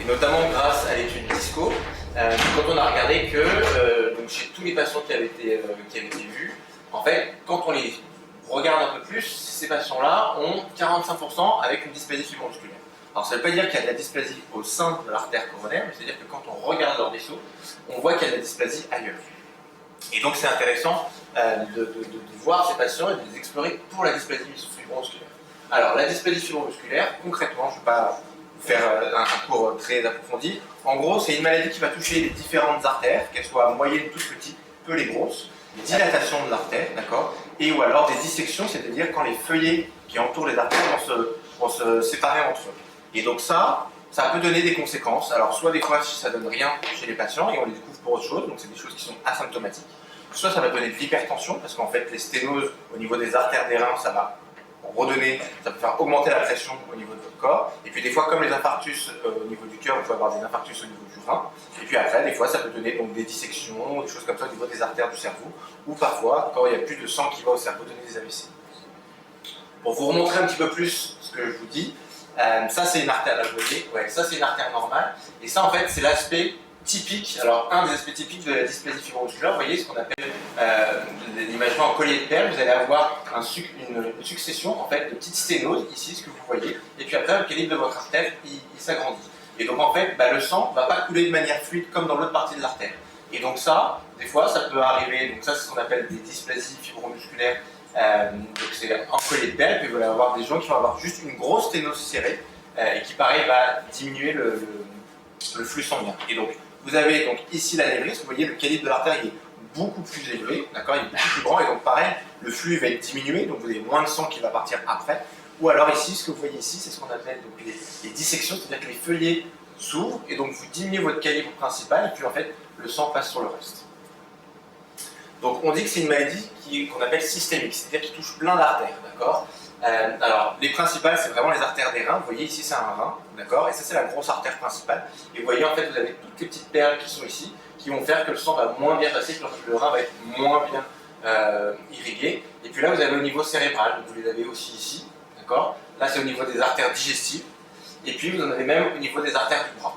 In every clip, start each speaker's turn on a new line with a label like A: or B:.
A: notamment grâce à l'étude DISCO, quand on a regardé que donc chez tous les patients qui avaient été vus, en fait, quand on les regarde un peu plus, ces patients-là ont 45% avec une dysplasie fibromusculaire. Alors ça ne veut pas dire qu'il y a de la dysplasie au sein de l'artère coronaire, mais c'est-à-dire que quand on regarde leur vaisseau, on voit qu'il y a de la dysplasie ailleurs. Et donc c'est intéressant de voir ces patients et de les explorer pour la dysplasie fibromusculaire. Alors la dysplasie fibromusculaire, concrètement, je ne vais pas vous faire un cours très approfondi. En gros, c'est une maladie qui va toucher les différentes artères, qu'elles soient moyennes, toutes petites, peu les grosses, dilatation de l'artère, d'accord, et ou alors des dissections, c'est-à-dire quand les feuillets qui entourent les artères vont se séparer entre eux. Et donc ça peut donner des conséquences. Alors soit des fois ça donne rien chez les patients et on les découvre pour autre chose, donc c'est des choses qui sont asymptomatiques. Soit ça va donner de l'hypertension, parce qu'en fait les sténoses au niveau des artères des reins, ça va redonner, ça peut faire augmenter la pression au niveau de votre corps. Et puis des fois, comme les infarctus au niveau du cœur, on peut avoir des infarctus au niveau du rein. Et puis après, des fois, ça peut donner donc des dissections, des choses comme ça au niveau des artères du cerveau. Ou parfois, quand il n'y a plus de sang qui va au cerveau, donner des AVC. Pour vous remontrer un petit peu plus ce que je vous dis, ça c'est une artère, là vous voyez, ouais, ça c'est une artère normale. Et ça en fait, c'est l'aspect typique, alors un des aspects typiques de la dysplasie fibromusculaire, vous voyez ce qu'on appelle l'imagement en collier de perles, vous allez avoir une succession en fait, de petites sténoses, ici ce que vous voyez, et puis après le calibre de votre artère, il s'agrandit. Et donc en fait, le sang ne va pas couler de manière fluide comme dans l'autre partie de l'artère. Et donc ça, des fois, ça peut arriver, donc ça c'est ce qu'on appelle des dysplasies fibromusculaires, donc c'est en collier de perles, puis vous allez avoir des gens qui vont avoir juste une grosse sténose serrée, et qui pareil va diminuer le flux sanguin. Et donc, vous avez donc ici l'anévrisme, vous voyez le calibre de l'artère il est beaucoup plus élevé, d'accord, il est beaucoup plus grand et donc pareil, le flux va être diminué, donc vous avez moins de sang qui va partir après. Ou alors ici, ce que vous voyez ici, c'est ce qu'on appelle donc, les dissections, c'est-à-dire que les feuillets s'ouvrent et donc vous diminuez votre calibre principal et puis en fait le sang passe sur le reste. Donc on dit que c'est une maladie qu'on appelle systémique, c'est-à-dire qui touche plein d'artères, d'accord. Alors, les principales, c'est vraiment les artères des reins. Vous voyez, ici, c'est un rein, d'accord. Et ça, c'est la grosse artère principale. Et vous voyez, en fait, vous avez toutes les petites perles qui sont ici, qui vont faire que le sang va moins bien passer, que le rein va être moins bien irrigué. Et puis là, vous avez au niveau cérébral, donc vous les avez aussi ici, d'accord. Là, c'est au niveau des artères digestives. Et puis, vous en avez même au niveau des artères du bras.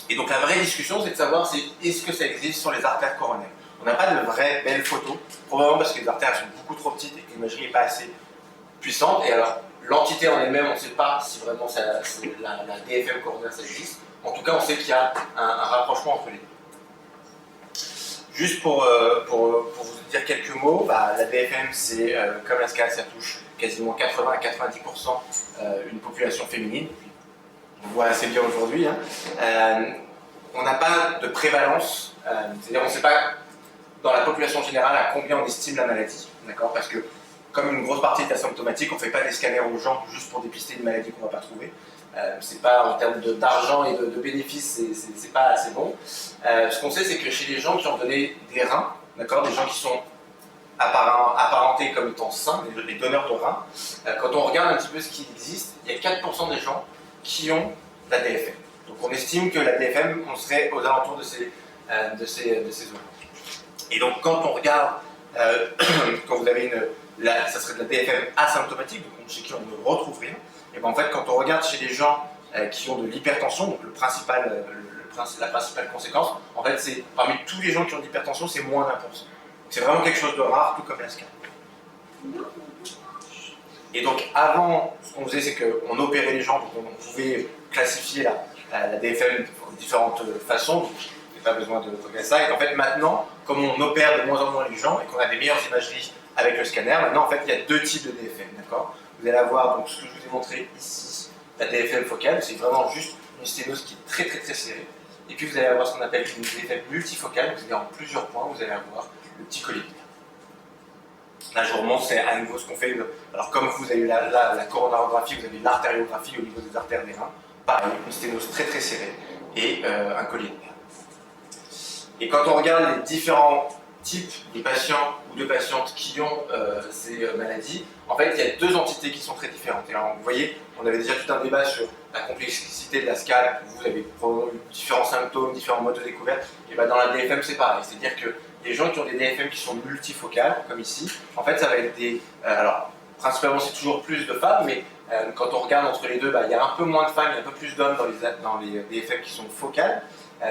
A: Et donc, la vraie discussion, c'est de savoir est-ce que ça existe sur les artères coronaires. On n'a pas de vraies belles photos, probablement parce que les artères sont beaucoup trop petites et que l'imagerie n'est pas assez puissante, et alors l'entité en elle-même, on ne sait pas si vraiment la DFM coronaire ça existe. En tout cas, on sait qu'il y a un rapprochement entre les deux. Juste pour vous dire quelques mots, la DFM, c'est comme la SCAD, ça touche quasiment 80 à 90% une population féminine. On le voit assez bien aujourd'hui. On n'a pas de prévalence, c'est-à-dire on ne sait pas dans la population générale à combien on estime la maladie, d'accord, parce que comme une grosse partie est asymptomatique, on ne fait pas des scanners aux gens juste pour dépister une maladie qu'on ne va pas trouver. C'est pas en termes d'argent et de bénéfices, c'est pas assez bon. Ce qu'on sait, c'est que chez les gens qui ont donné des reins, d'accord, des gens qui sont apparentés comme étant sains, les donneurs de reins, quand on regarde un petit peu ce qui existe, il y a 4% des gens qui ont la DFM. Donc on estime que la DFM, on serait aux alentours de ces zones. Et donc quand on regarde, quand vous avez ça serait de la DFM asymptomatique, donc chez qui on ne retrouve rien. Et bien en fait, quand on regarde chez les gens qui ont de l'hypertension, donc la principale conséquence, en fait, c'est parmi tous les gens qui ont de l'hypertension, c'est moins d'1%. C'est vraiment quelque chose de rare, tout comme la SCAD. Et donc avant, ce qu'on faisait, c'est qu'on opérait les gens, donc on pouvait classifier la DFM de différentes façons. Donc, il n'y a pas besoin de regarder ça. Et en fait, maintenant, comme on opère de moins en moins les gens et qu'on a des meilleures imageries avec le scanner, maintenant en fait il y a deux types de DFM, d'accord. Vous allez avoir donc ce que je vous ai montré ici, la DFM focale, c'est vraiment juste une sténose qui est très très très serrée. Et puis vous allez avoir ce qu'on appelle une DFM multifocale, vous allez en plusieurs points, vous allez avoir le petit collier. Là je vous remontre, c'est à nouveau ce qu'on fait. Alors comme vous avez la coronarographie, vous avez l'artériographie au niveau des artères des reins, pareil, une sténose très très serrée et un collier de perles. Et quand on regarde les différents types de patients ou de patientes qui ont ces maladies, en fait, il y a deux entités qui sont très différentes. Et alors, vous voyez, on avait déjà tout un débat sur la complexité de la SCAD. Vous avez probablement eu différents symptômes, différents modes de découverte. Et bien, dans la DFM, c'est pareil. C'est-à-dire que les gens qui ont des DFM qui sont multifocales, comme ici, en fait, ça va être des... alors, principalement, c'est toujours plus de femmes, mais Quand on regarde entre les deux, il y a un peu moins de femmes, il y a un peu plus d'hommes dans les DFM qui sont focales.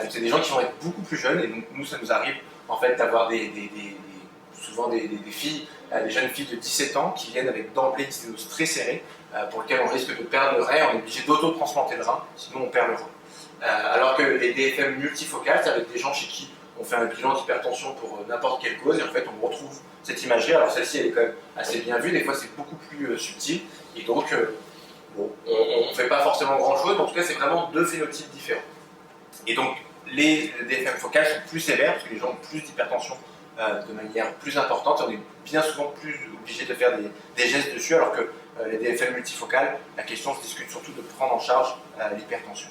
A: C'est des gens qui vont être beaucoup plus jeunes, et donc nous, ça nous arrive en fait d'avoir souvent des filles, des jeunes filles de 17 ans qui viennent avec d'emblée une sténose très serrée, pour lequel on risque de perdre le rein, on est obligé d'auto-transplanter le rein, sinon on perd le rein. Alors que les DFM multifocales, c'est avec des gens chez qui on fait un bilan d'hypertension pour n'importe quelle cause, et en fait on retrouve cette imagerie. Alors celle-ci elle est quand même assez bien vue, des fois c'est beaucoup plus subtil, et donc bon, on ne fait pas forcément grand-chose, mais en tout cas c'est vraiment deux phénotypes différents. Et donc les DFM focales sont plus sévères, parce que les gens ont plus d'hypertension de manière plus importante, et on est bien souvent plus obligé de faire des gestes dessus, alors que les DFM multifocales, la question se discute surtout de prendre en charge l'hypertension.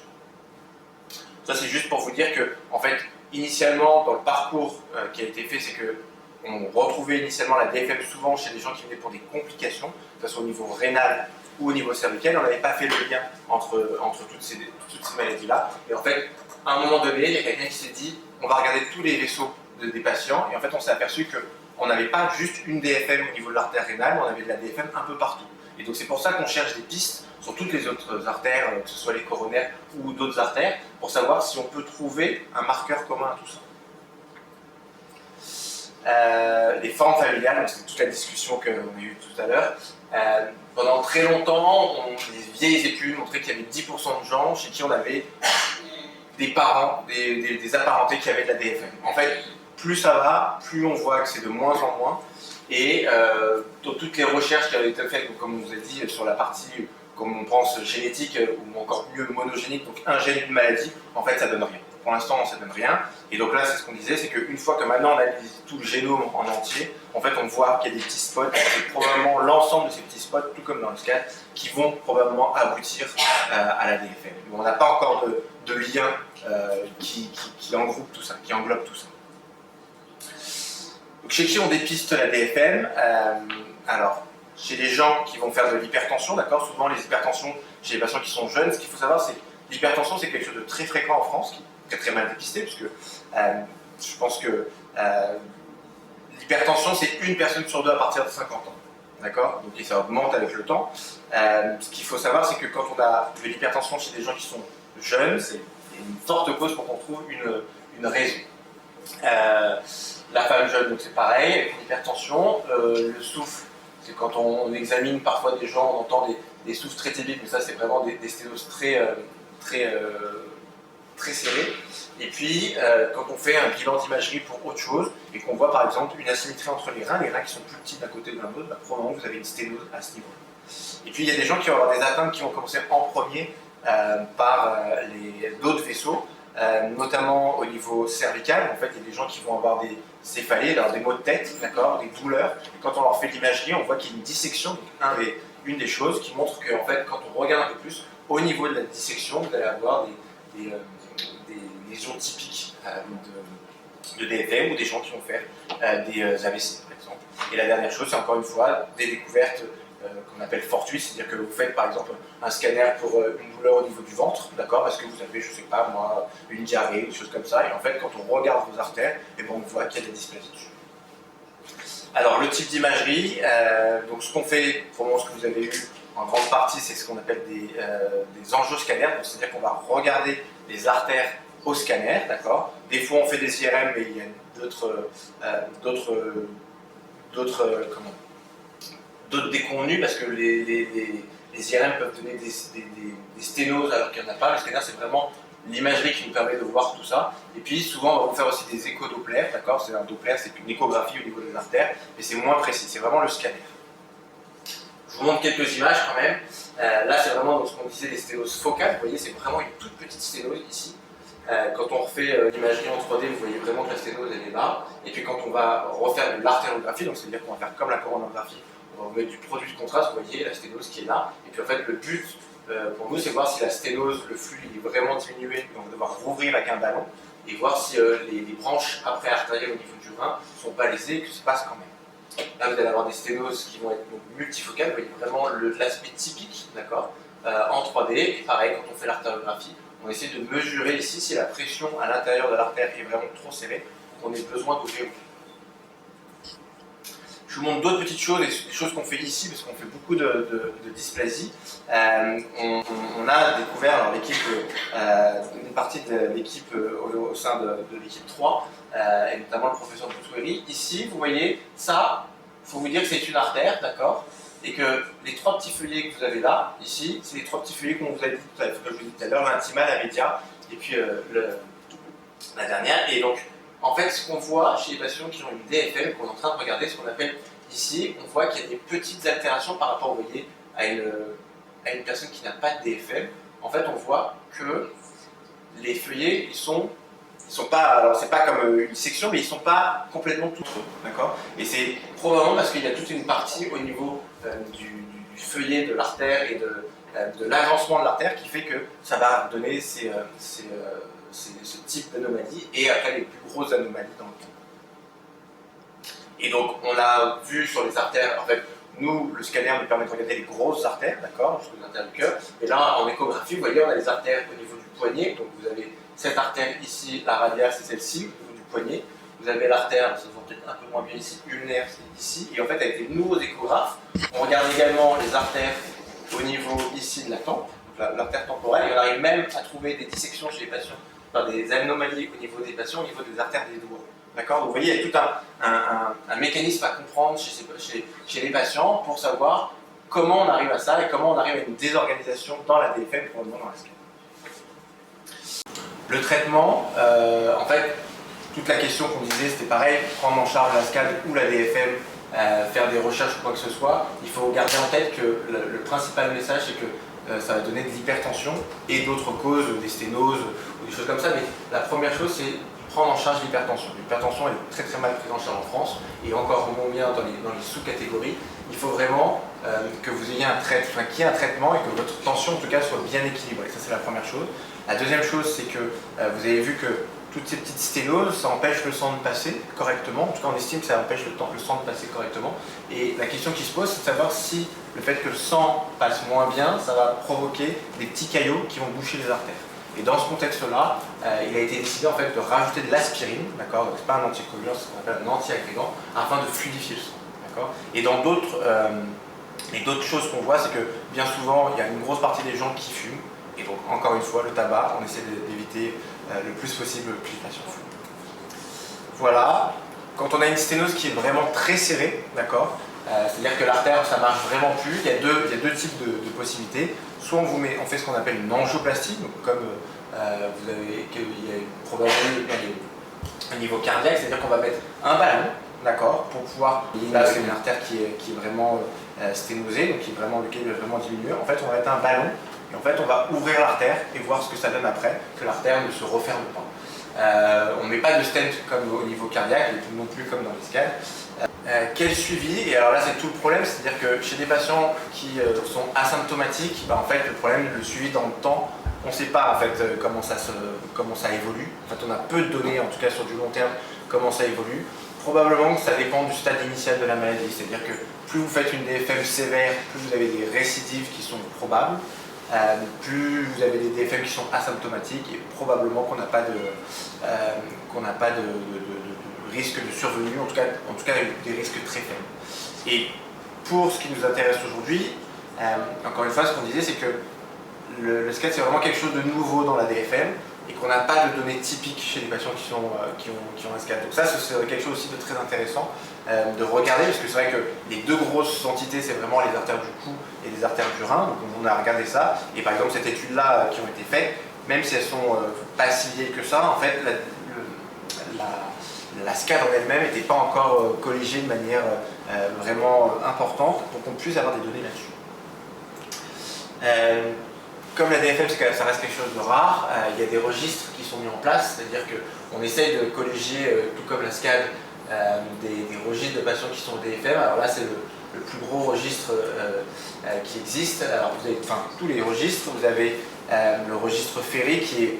A: Ça c'est juste pour vous dire que, en fait, initialement, dans le parcours qui a été fait, c'est qu'on retrouvait initialement la DFM souvent chez des gens qui venaient pour des complications, que ce soit au niveau rénal ou au niveau cervical. On n'avait pas fait le lien entre toutes ces maladies-là. Et en fait, à un moment donné, il y a quelqu'un qui s'est dit, on va regarder tous les vaisseaux des patients, et en fait, on s'est aperçu qu'on n'avait pas juste une DFM au niveau de l'artère rénale, mais on avait de la DFM un peu partout. Et donc c'est pour ça qu'on cherche des pistes sur toutes les autres artères, que ce soit les coronaires ou d'autres artères, pour savoir si on peut trouver un marqueur commun à tout ça. Les formes familiales, c'est toute la discussion qu'on a eue tout à l'heure. Pendant très longtemps, les vieilles études montraient qu'il y avait 10% de gens chez qui on avait des parents, des apparentés qui avaient de la DFM. En fait, plus ça va, plus on voit que c'est de moins en moins. Et dans toutes les recherches qui avaient été faites, comme on vous a dit, sur la partie, comme on pense, génétique, ou encore mieux monogénique, donc un gène d'une maladie, en fait ça donne rien. Pour l'instant, ça donne rien. Et donc là, c'est ce qu'on disait, c'est qu'une fois que maintenant on analyse tout le génome en entier, en fait on voit qu'il y a des petits spots, et probablement l'ensemble de ces petits spots, tout comme dans le scan, qui vont probablement aboutir à la DFM. On n'a pas encore de lien qui englobe tout ça, Donc, chez qui on dépiste la DFM, alors, chez les gens qui vont faire de l'hypertension, d'accord, souvent les hypertensions chez les patients qui sont jeunes, ce qu'il faut savoir, c'est que l'hypertension, c'est quelque chose de très fréquent en France, qui est très mal dépisté, puisque je pense que l'hypertension, c'est une personne sur deux à partir de 50 ans, d'accord, donc et ça augmente avec le temps. Ce qu'il faut savoir, c'est que quand on a de l'hypertension chez des gens qui sont jeunes, c'est une forte cause pour qu'on trouve une raison. La femme jeune, donc c'est pareil, avec l'hypertension, le souffle, c'est quand on examine parfois des gens, on entend des souffles très typiques, mais ça c'est vraiment des sténoses très serrées. Et puis, quand on fait un bilan d'imagerie pour autre chose, et qu'on voit par exemple une asymétrie entre les reins qui sont plus petits d'un côté de l'un de l'autre, probablement vous avez une sténose à ce niveau-là. Et puis il y a des gens qui vont avoir des atteintes qui vont commencer en premier par d'autres vaisseaux, notamment au niveau cervical. En fait, il y a des gens qui vont avoir des céphalées, alors des maux de tête, d'accord, des douleurs. Et quand on leur fait l'imagerie, on voit qu'il y a une dissection, donc une des choses qui montre que, en fait, quand on regarde un peu plus, au niveau de la dissection, vous allez avoir des lésions typiques de DFM ou des gens qui vont faire des AVC, par exemple. Et la dernière chose, c'est encore une fois des découvertes qu'on appelle fortuites, c'est-à-dire que vous faites par exemple un scanner pour une douleur au niveau du ventre, d'accord, parce que vous avez, je sais pas moi, une diarrhée, des choses comme ça, et en fait quand on regarde vos artères, et ben, on voit qu'il y a des dysplasies dessus. Alors le type d'imagerie, donc ce qu'on fait, pour le moment ce que vous avez eu en grande partie, c'est ce qu'on appelle des angioscanners, c'est-à-dire qu'on va regarder les artères au scanner, d'accord. Des fois on fait des IRM, mais il y a d'autres déconvenus, parce que les IRM peuvent donner des sténoses alors qu'il n'y en a pas. Le scanner, c'est vraiment l'imagerie qui nous permet de voir tout ça. Et puis souvent, on va vous faire aussi des écho-Doppler, d'accord. C'est un Doppler, c'est une échographie au niveau des artères, mais c'est moins précis, c'est vraiment le scanner. Je vous montre quelques images quand même. Là, c'est vraiment ce qu'on disait des sténoses focales. Vous voyez, c'est vraiment une toute petite sténose ici. Quand on refait l'imagerie en 3D, vous voyez vraiment que la sténose elle est là. Et puis quand on va refaire de l'artérographie, donc c'est-à-dire qu'on va faire comme la coronographie, on va mettre du produit de contraste, vous voyez la sténose qui est là. Et puis en fait, le but pour nous, c'est voir si la sténose, le flux il est vraiment diminué. On va devoir rouvrir avec un ballon et voir si les branches après-artérielles au niveau du rein ne sont pas lésées et que ça se passe quand même. Là, vous allez avoir des sténoses qui vont être donc, multifocales, vous voyez vraiment l'aspect typique, d'accord, en 3D. Et pareil, quand on fait l'artériographie, on essaie de mesurer ici si la pression à l'intérieur de l'artère est vraiment trop serrée, qu'on ait besoin d'ouvrir. Je vous montre d'autres petites choses, des choses qu'on fait ici, parce qu'on fait beaucoup de dysplasie. On a découvert, alors l'équipe, une partie de l'équipe au sein de l'équipe 3, et notamment le professeur Boutoueri. Ici, vous voyez, ça, il faut vous dire que c'est une artère, d'accord? Et que les 3 petits feuillets que vous avez là, ici, c'est les 3 petits feuillets qu'on vous a dit, que je vous ai dit tout à l'heure, l'intima, la média, et puis la dernière. Et donc, en fait, ce qu'on voit chez les patients qui ont une DFM, qu'on est en train de regarder, ce qu'on appelle ici, on voit qu'il y a des petites altérations par rapport, vous voyez, à une personne qui n'a pas de DFM. En fait, on voit que les feuillets, ils sont pas, alors c'est pas comme une section, mais ils sont pas complètement tout creux, d'accord? Et c'est probablement parce qu'il y a toute une partie au niveau du feuillet de l'artère et de l'agencement de l'artère qui fait que ça va donner ce type d'anomalie et après les plus grosses anomalies dans le temps. Et donc on a vu sur les artères, en fait, nous, le scanner nous permet de regarder les grosses artères, d'accord, jusqu'aux artères du cœur. Et là, en échographie, vous voyez, on a les artères au niveau du poignet. Donc vous avez cette artère ici, la radiale, c'est celle-ci, au niveau du poignet. Vous avez l'artère, ça se voit peut-être un peu moins bien ici, ulnaire, c'est ici. Et en fait, avec les nouveaux échographes, on regarde également les artères au niveau ici de la tempe, l'artère temporelle. Et on arrive même à trouver des dissections chez les patients, enfin, des anomalies au niveau des patients, au niveau des artères des doigts. D'accord? Vous voyez, il y a tout un mécanisme à comprendre chez les patients pour savoir comment on arrive à ça et comment on arrive à une désorganisation dans la DFM, probablement dans la SCAD. Le traitement, en fait, toute la question qu'on disait, c'était pareil, prendre en charge la SCAD ou la DFM, faire des recherches ou quoi que ce soit. Il faut garder en tête que le principal message, c'est que ça va donner de l'hypertension et d'autres causes, des sténoses ou des choses comme ça. Mais la première chose, c'est prendre en charge l'hypertension. L'hypertension est très très mal prise en charge en France et encore moins bien dans les sous-catégories. Il faut vraiment que vous ayez qu'il y ait un traitement et que votre tension en tout cas soit bien équilibrée. Ça c'est la première chose. La deuxième chose, c'est que vous avez vu que toutes ces petites sténoses, ça empêche le sang de passer correctement. En tout cas, on estime que ça empêche le sang de passer correctement. Et la question qui se pose, c'est de savoir si le fait que le sang passe moins bien, ça va provoquer des petits caillots qui vont boucher les artères. Et dans ce contexte-là, il a été décidé en fait de rajouter de l'aspirine, d'accord, donc c'est pas un anticoagulant, c'est ce qu'on appelle un antiagrégant, afin de fluidifier le sang, d'accord. Et dans d'autres choses qu'on voit, c'est que bien souvent, il y a une grosse partie des gens qui fument, et donc encore une fois, le tabac, on essaie d'éviter le plus possible que les patients fument. Voilà. Quand on a une sténose qui est vraiment très serrée, d'accord, c'est-à-dire que l'artère, ça marche vraiment plus, il y a deux types de possibilités. Soit on fait ce qu'on appelle une angioplastie, donc comme vous avez, il y a probablement un niveau cardiaque, c'est-à-dire qu'on va mettre un ballon, d'accord, pour pouvoir, là c'est une artère qui est vraiment sténosée, donc lequel est vraiment diminué. En fait, on va mettre un ballon et en fait on va ouvrir l'artère et voir ce que ça donne après, que l'artère ne se referme pas. On ne met pas de stent comme au niveau cardiaque, et non plus comme dans les scans. Quel suivi? Et alors là c'est tout le problème, c'est-à-dire que chez des patients qui sont asymptomatiques, en fait le problème, le suivi dans le temps, on ne sait pas en fait comment ça évolue. En fait on a peu de données, en tout cas sur du long terme, comment ça évolue. Probablement que ça dépend du stade initial de la maladie, c'est-à-dire que plus vous faites une DFM sévère, plus vous avez des récidives qui sont probables, plus vous avez des DFM qui sont asymptomatiques et probablement qu'on n'a pas de risque de survenue, en tout cas des risques très faibles. Et pour ce qui nous intéresse aujourd'hui, encore une fois, ce qu'on disait, c'est que le SCAD, c'est vraiment quelque chose de nouveau dans la DFM et qu'on n'a pas de données typiques chez les patients qui ont un SCAD. Donc ça, c'est quelque chose aussi de très intéressant de regarder, parce que c'est vrai que les deux grosses entités, c'est vraiment les artères du cou et les artères du rein. Donc on a regardé ça, et par exemple, cette étude-là qui ont été faites, même si elles sont pas si vieilles que ça, en fait, la SCAD en elle-même n'était pas encore colligée de manière vraiment importante pour qu'on puisse avoir des données là-dessus. Comme la DFM, ça reste quelque chose de rare, il y a des registres qui sont mis en place, c'est-à-dire qu'on essaye de collégier, tout comme la SCAD, des registres de patients qui sont au DFM. Alors là, c'est le plus gros registre qui existe. Alors vous avez tous les registres, vous avez le registre Ferry qui est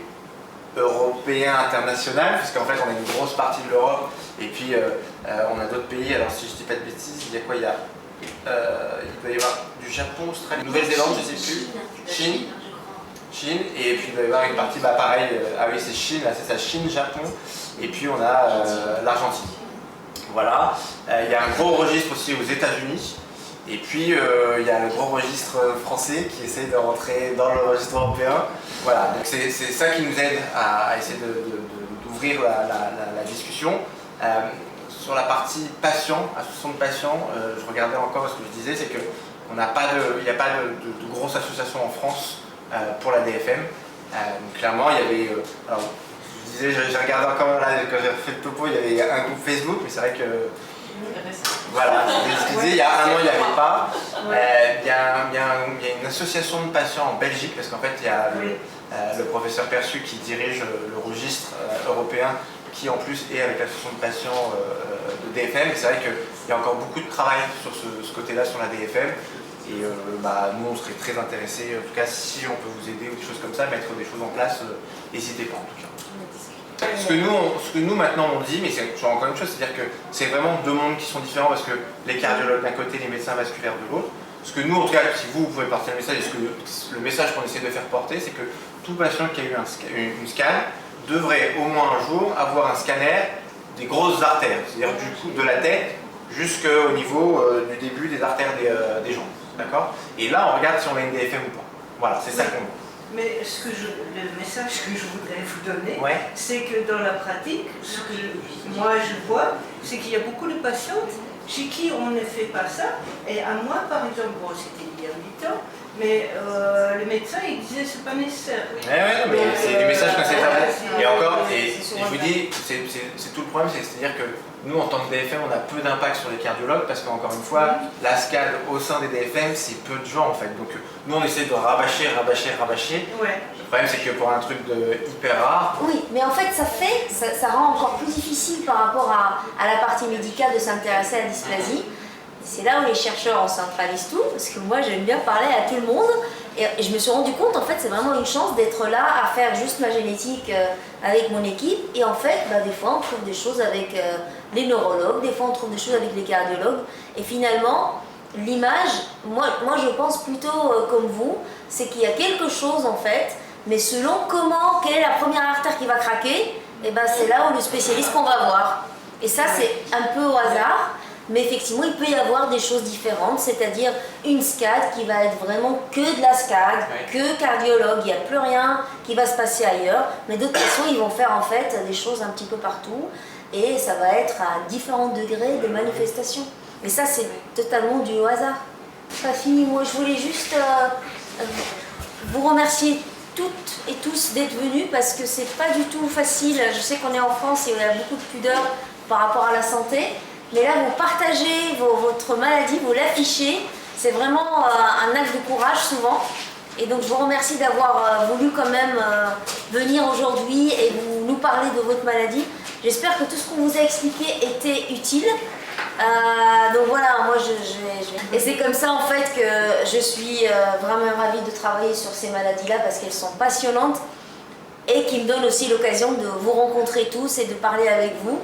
A: européen, international, puisqu'en fait on a une grosse partie de l'Europe et puis on a d'autres pays. Alors si je ne dis pas de bêtises, il y a quoi? Il doit y avoir du Japon, Australie, Nouvelle-Zélande, je ne sais plus, Chine, et puis il doit y avoir une partie, pareil, ah oui c'est Chine, là c'est ça, Chine, Japon, et puis on a l'Argentine. Voilà. Il y a un gros registre aussi aux États-Unis. Et puis il y a le gros registre français qui essaie de rentrer dans le registre européen. Voilà, donc c'est ça qui nous aide à essayer d'ouvrir la discussion. Sur la partie patient, association de patients, je regardais encore ce que je disais, c'est qu'il n'y a pas de grosse association en France pour la DFM. Donc clairement, il y avait. Alors, je disais, j'ai regardé encore là, quand j'ai refait le topo, il y avait un groupe Facebook, mais c'est vrai que. Voilà, il y a un an, il n'y avait pas. Il y a une association de patients en Belgique, parce qu'en fait, il y a le professeur Perçu qui dirige le registre européen, qui en plus est avec l'association de patients de DFM. Et c'est vrai qu'il y a encore beaucoup de travail sur ce côté-là, sur la DFM. Et nous, on serait très intéressés, en tout cas, si on peut vous aider ou des choses comme ça, mettre des choses en place, n'hésitez pas en tout cas. Ce que nous maintenant on dit, mais c'est toujours encore une chose, c'est-à-dire que c'est vraiment deux mondes qui sont différents parce que les cardiologues d'un côté, les médecins vasculaires de l'autre. Ce que nous, en tout cas, si vous pouvez porter le message, et le message qu'on essaie de faire porter, c'est que tout patient qui a eu une scan devrait au moins un jour avoir un scanner des grosses artères, c'est-à-dire du coup de la tête jusqu'au niveau du début des artères des jambes. D'accord? Et là, on regarde si on a une DFM ou pas. Voilà, c'est ça qu'on veut.
B: Mais le message que je voudrais vous donner, c'est que dans la pratique, ce que moi je vois, c'est qu'il y a beaucoup de patientes chez qui on ne fait pas ça. Et à moi, par exemple, bon, c'était il y a 8 ans, mais le médecin il disait c'est pas nécessaire.
A: Mais c'est du message que c'est. Et encore, et je vous dis, c'est tout le problème, c'est-à-dire que nous, en tant que DFM, on a peu d'impact sur les cardiologues parce qu'encore une fois, la SCAD au sein des DFM, c'est peu de gens en fait. Donc nous, on essaie de rabâcher. Le problème, c'est que pour un truc hyper rare...
C: Oui, mais en fait, ça rend encore plus difficile par rapport à la partie médicale de s'intéresser à la dysplasie. C'est là où les chercheurs en centralisent tout, parce que moi, j'aime bien parler à tout le monde. Et je me suis rendu compte, en fait, c'est vraiment une chance d'être là à faire juste ma génétique avec mon équipe. Et en fait, des fois, on trouve des choses avec les neurologues, des fois, on trouve des choses avec les cardiologues. Et finalement, l'image, moi, je pense plutôt comme vous, c'est qu'il y a quelque chose, en fait, mais selon quelle est la première artère qui va craquer, et c'est là où le spécialiste qu'on va voir. Et ça, c'est un peu au hasard. Mais effectivement, il peut y avoir des choses différentes, c'est-à-dire une SCAD qui va être vraiment que de la SCAD, que cardiologue, il n'y a plus rien qui va se passer ailleurs. Mais de toute façon, ils vont faire en fait des choses un petit peu partout et ça va être à différents degrés de manifestation. Mais ça, c'est totalement du hasard. Pas fini, moi je voulais juste vous remercier toutes et tous d'être venus parce que c'est pas du tout facile. Je sais qu'on est en France et on a beaucoup de pudeur par rapport à la santé. Mais là, vous partagez votre maladie, vous l'affichez. C'est vraiment un acte de courage souvent. Et donc, je vous remercie d'avoir voulu quand même venir aujourd'hui et nous parler de votre maladie. J'espère que tout ce qu'on vous a expliqué était utile. Donc voilà, moi et c'est comme ça en fait que je suis vraiment ravie de travailler sur ces maladies-là parce qu'elles sont passionnantes et qui me donnent aussi l'occasion de vous rencontrer tous et de parler avec vous.